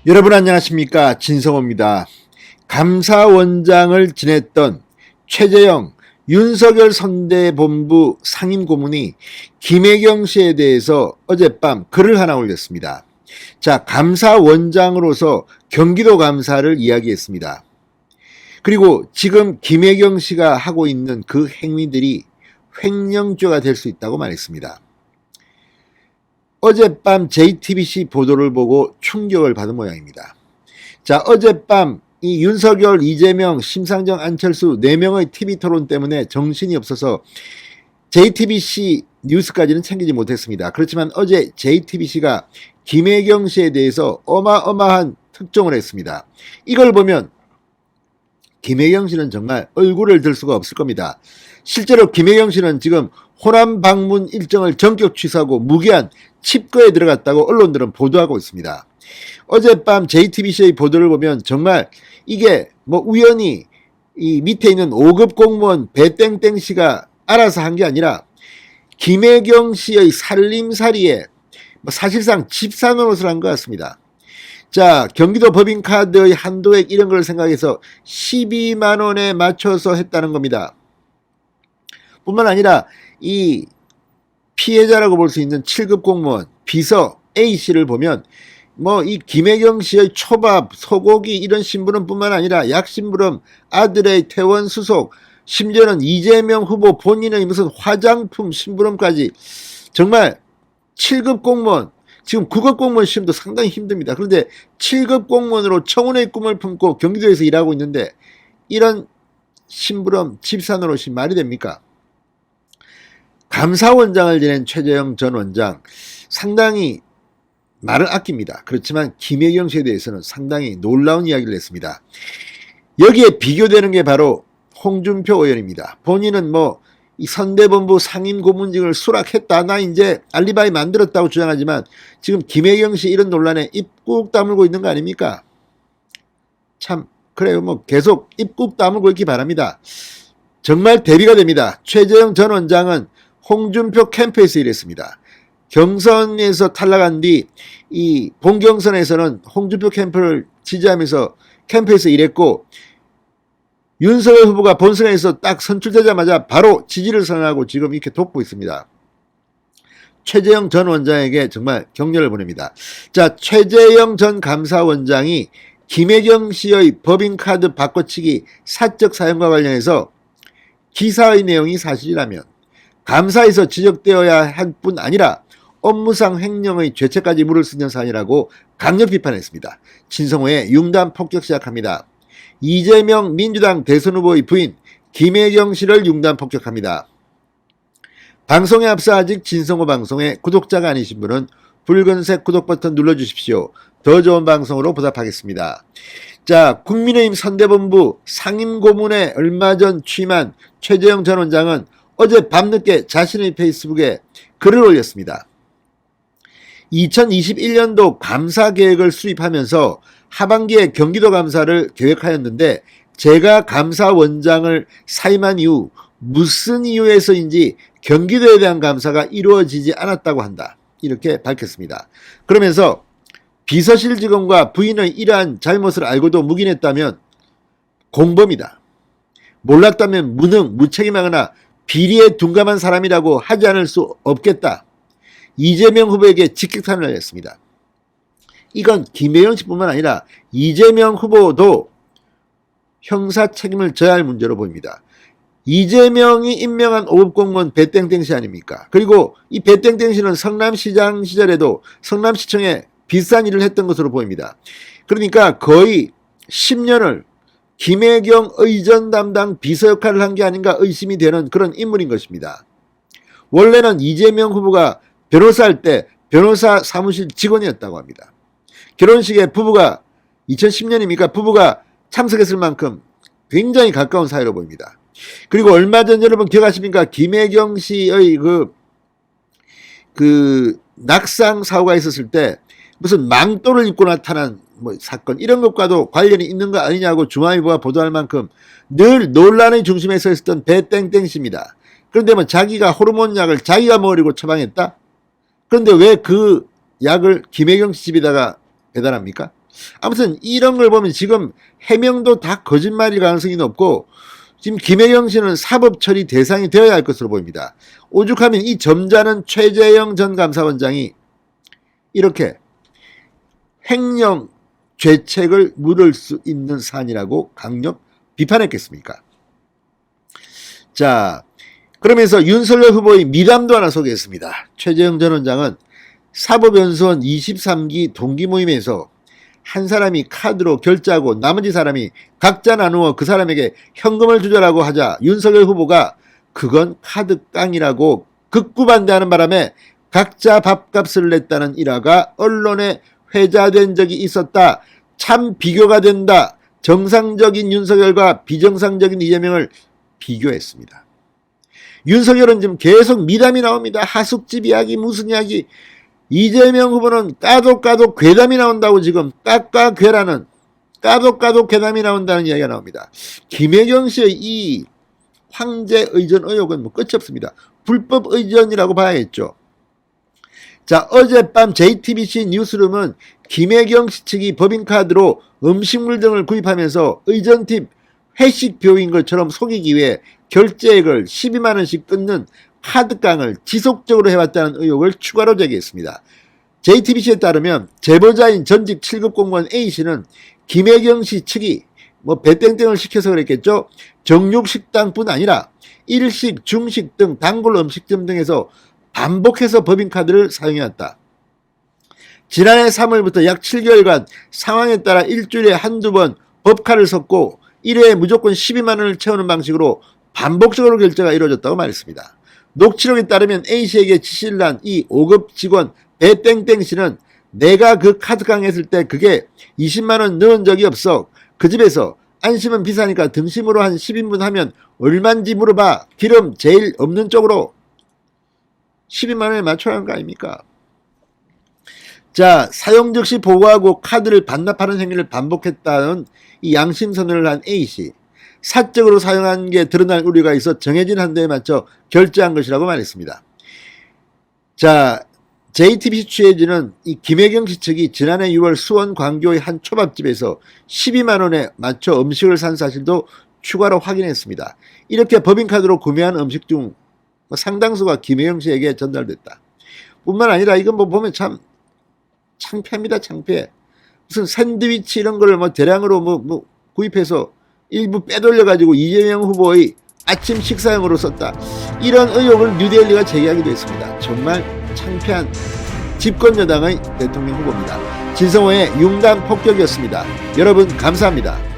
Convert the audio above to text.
여러분 안녕하십니까, 진성호입니다. 감사원장을 지냈던 최재형 윤석열 선대본부 상임고문이 김혜경 씨에 대해서 어젯밤 글을 하나 올렸습니다. 자, 감사원장으로서 경기도 감사를 이야기했습니다. 그리고 지금 김혜경 씨가 하고 있는 그 행위들이 횡령죄가 될 수 있다고 말했습니다. 어젯밤 JTBC 보도를 보고 충격을 받은 모양입니다. 자, 어젯밤 이 윤석열, 이재명, 심상정, 안철수 4명의 TV 토론 때문에 정신이 없어서 JTBC 뉴스까지는 챙기지 못했습니다. 그렇지만 어제 JTBC가 김혜경 씨에 대해서 어마어마한 특종을 했습니다. 이걸 보면 김혜경 씨는 정말 얼굴을 들 수가 없을 겁니다. 실제로 김혜경 씨는 지금 호남 방문 일정을 전격 취소하고 무기한 칩거에 들어갔다고 언론들은 보도하고 있습니다. 어젯밤 JTBC의 보도를 보면 정말 이게 뭐 우연히 이 밑에 있는 5급 공무원 배땡땡 씨가 알아서 한 게 아니라 김혜경 씨의 살림살이에 사실상 집사 노릇을 한 것 같습니다. 자, 경기도 법인카드의 한도액 이런 걸 생각해서 12만 원에 맞춰서 했다는 겁니다. 뿐만 아니라 이 피해자라고 볼 수 있는 7급 공무원 비서 A씨를 보면 뭐 이 김혜경 씨의 초밥, 소고기 이런 심부름 뿐만 아니라 약심부름, 아들의 퇴원 수속, 심지어는 이재명 후보 본인의 무슨 화장품 심부름까지 정말 7급 공무원, 지금 9급 공무원 시험도 상당히 힘듭니다. 그런데 7급 공무원으로 청운의 꿈을 품고 경기도에서 일하고 있는데 이런 심부름, 집사 노릇이 말이 됩니까? 감사원장을 지낸 최재형 전 원장 상당히 말을 아낍니다. 그렇지만 김혜경 씨에 대해서는 상당히 놀라운 이야기를 했습니다. 여기에 비교되는 게 바로 홍준표 의원입니다. 본인은 뭐 이 선대본부 상임고문직을 수락했다, 나 이제 알리바이 만들었다고 주장하지만 지금 김혜경 씨 이런 논란에 입 꾹 다물고 있는 거 아닙니까? 참 그래요. 뭐 계속 입 꾹 다물고 있기 바랍니다. 정말 대비가 됩니다. 최재형 전 원장은 홍준표 캠프에서 일했습니다. 경선에서 탈락한 뒤 이 본경선에서는 홍준표 캠프를 지지하면서 캠프에서 일했고 윤석열 후보가 본선에서 딱 선출되자마자 바로 지지를 선언하고 지금 이렇게 돕고 있습니다. 최재형 전 원장에게 정말 격려를 보냅니다. 자, 최재형 전 감사원장이 김혜경 씨의 법인카드 바꿔치기 사적 사연과 관련해서 기사의 내용이 사실이라면 감사에서 지적되어야 할 뿐 아니라 업무상 횡령의 죄책까지 물을 수 있는 사안이라고 강력 비판했습니다. 진성호의 융단 폭격 시작합니다. 이재명 민주당 대선 후보의 부인 김혜경 씨를 융단 폭격합니다. 방송에 앞서 아직 진성호 방송의 구독자가 아니신 분은 붉은색 구독 버튼 눌러주십시오. 더 좋은 방송으로 보답하겠습니다. 자, 국민의힘 선대본부 상임고문에 얼마 전 취임한 최재형 전 원장은 어제 밤늦게 자신의 페이스북에 글을 올렸습니다. 2021년도 감사 계획을 수립하면서 하반기에 경기도 감사를 계획하였는데 제가 감사원장을 사임한 이후 무슨 이유에서인지 경기도에 대한 감사가 이루어지지 않았다고 한다. 이렇게 밝혔습니다. 그러면서 비서실 직원과 부인의 이러한 잘못을 알고도 묵인했다면 공범이다. 몰랐다면 무능, 무책임하거나 비리에 둔감한 사람이라고 하지 않을 수 없겠다. 이재명 후보에게 직격탄을 했습니다. 이건 김혜경 씨뿐만 아니라 이재명 후보도 형사 책임을 져야 할 문제로 보입니다. 이재명이 임명한 5급 공무원 배땡땡 씨 아닙니까? 그리고 이 배땡땡 씨는 성남시장 시절에도 성남시청에 비싼 일을 했던 것으로 보입니다. 그러니까 거의 10년을 김혜경 의전 담당 비서 역할을 한 게 아닌가 의심이 되는 그런 인물인 것입니다. 원래는 이재명 후보가 변호사할 때 변호사 사무실 직원이었다고 합니다. 결혼식에 부부가 2010년입니까? 부부가 참석했을 만큼 굉장히 가까운 사이로 보입니다. 그리고 얼마 전 여러분 기억하십니까? 김혜경 씨의 그 낙상 사고가 있었을 때 무슨 망토를 입고 나타난 뭐 사건 이런 것과도 관련이 있는 거 아니냐고 중앙일보가 보도할 만큼 늘 논란의 중심에 서 있었던 배땡땡 씨입니다. 그런데 뭐 자기가 호르몬 약을 자기가 먹으려고 처방했다? 그런데 왜 그 약을 김혜경 씨 집에다가 배달합니까? 아무튼 이런 걸 보면 지금 해명도 다 거짓말일 가능성이 높고 지금 김혜경 씨는 사법 처리 대상이 되어야 할 것으로 보입니다. 오죽하면 이 점잖은 최재형 전 감사원장이 이렇게 횡령 죄책을 물을 수 있는 사안이라고 강력 비판했겠습니까? 자, 그러면서 윤석열 후보의 미담도 하나 소개했습니다. 최재형 전 원장은 사법연수원 23기 동기 모임에서 한 사람이 카드로 결제하고 나머지 사람이 각자 나누어 그 사람에게 현금을 조절하고 하자 윤석열 후보가 그건 카드 깡이라고 극구 반대하는 바람에 각자 밥값을 냈다는 일화가 언론에 회자된 적이 있었다. 참 비교가 된다. 정상적인 윤석열과 비정상적인 이재명을 비교했습니다. 윤석열은 지금 계속 미담이 나옵니다. 하숙집 이야기 무슨 이야기. 이재명 후보는 까도 괴담이 나온다고 지금 까까괴라는 까도 괴담이 나온다는 이야기가 나옵니다. 김혜경 씨의 이 황제 의전 의혹은 뭐 끝이 없습니다. 불법 의전이라고 봐야겠죠. 자, 어젯밤 JTBC 뉴스룸은 김혜경 씨 측이 법인카드로 음식물 등을 구입하면서 의전팁 회식비용인 것처럼 속이기 위해 결제액을 12만원씩 끊는 카드깡을 지속적으로 해왔다는 의혹을 추가로 제기했습니다. JTBC에 따르면 제보자인 전직 7급 공무원 A씨는 김혜경 씨 측이 뭐 배땡땡을 시켜서 그랬겠죠. 정육식당뿐 아니라 일식, 중식 등 단골 음식점 등에서 반복해서 법인카드를 사용해왔다. 지난해 3월부터 약 7개월간 상황에 따라 일주일에 한두 번 법카를 섞고 1회에 무조건 12만원을 채우는 방식으로 반복적으로 결제가 이루어졌다고 말했습니다. 녹취록에 따르면 A씨에게 지시를 한 이 5급 직원 배땡땡씨는 내가 그 카드깡 했을 때 그게 20만원 넣은 적이 없어. 그 집에서 안심은 비싸니까 등심으로 한 10인분 하면 얼만지 물어봐. 기름 제일 없는 쪽으로 12만원에 맞춰야 하는 거 아닙니까? 자, 사용 즉시 보고하고 카드를 반납하는 행위를 반복했다는 이 양심선언을 한 A씨. 사적으로 사용한 게 드러날 우려가 있어 정해진 한도에 맞춰 결제한 것이라고 말했습니다. 자, JTBC 취재진은 이 김혜경 씨 측이 지난해 6월 수원 광교의 한 초밥집에서 12만원에 맞춰 음식을 산 사실도 추가로 확인했습니다. 이렇게 법인카드로 구매한 음식 중 상당수가 김혜경 씨에게 전달됐다. 뿐만 아니라 이건 뭐 보면 참 창피합니다. 창피해. 무슨 샌드위치 이런 걸 뭐 대량으로 뭐 구입해서 일부 빼돌려가지고 이재명 후보의 아침 식사용으로 썼다. 이런 의혹을 뉴데일리가 제기하기도 했습니다. 정말 창피한 집권여당의 대통령 후보입니다. 진성호의 융단 폭격이었습니다. 여러분 감사합니다.